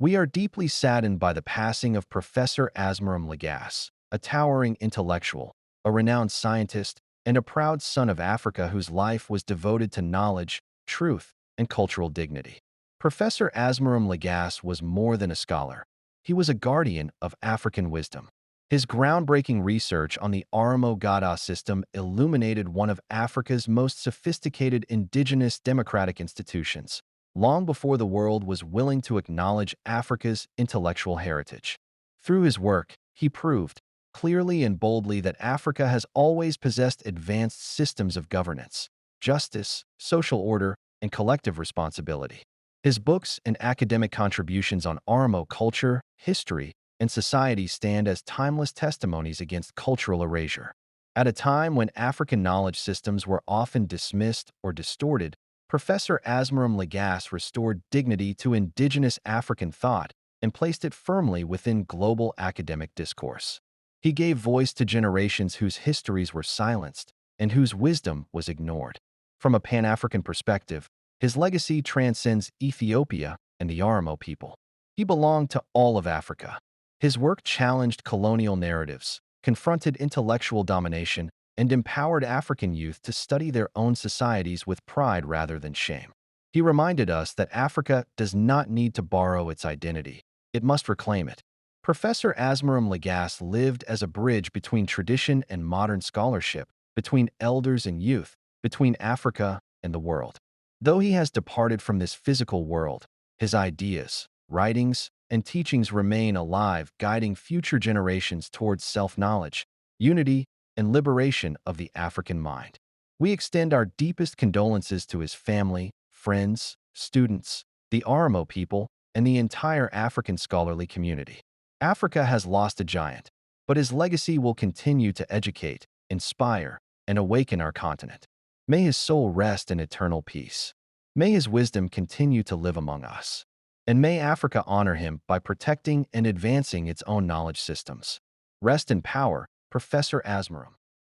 We are deeply saddened by the passing of Professor Asmerom Legasse, a towering intellectual, a renowned scientist, and a proud son of Africa whose life was devoted to knowledge, truth, and cultural dignity. Professor Asmerom Legasse was more than a scholar. He was a guardian of African wisdom. His groundbreaking research on the Aramo Gada system illuminated one of Africa's most sophisticated indigenous democratic institutions, long before the world was willing to acknowledge Africa's intellectual heritage. Through his work, he proved, clearly and boldly, that Africa has always possessed advanced systems of governance, justice, social order, and collective responsibility. His books and academic contributions on Aramo culture, history, and society stand as timeless testimonies against cultural erasure. At a time when African knowledge systems were often dismissed or distorted, Professor Asmerom Legasse restored dignity to indigenous African thought and placed it firmly within global academic discourse. He gave voice to generations whose histories were silenced and whose wisdom was ignored. From a Pan-African perspective, his legacy transcends Ethiopia and the Oromo people. He belonged to all of Africa. His work challenged colonial narratives, confronted intellectual domination, and empowered African youth to study their own societies with pride rather than shame. He reminded us that Africa does not need to borrow its identity. It must reclaim it. Professor Asmerom Legasse lived as a bridge between tradition and modern scholarship, between elders and youth, between Africa and the world. Though he has departed from this physical world, his ideas, writings, and teachings remain alive, guiding future generations towards self-knowledge, unity, and liberation of the African mind. We extend our deepest condolences to his family, friends, students, the Oromo people, and the entire African scholarly community. Africa has lost a giant, but his legacy will continue to educate, inspire, and awaken our continent. May his soul rest in eternal peace. May his wisdom continue to live among us. And may Africa honor him by protecting and advancing its own knowledge systems. Rest in power, Professor Asmerom.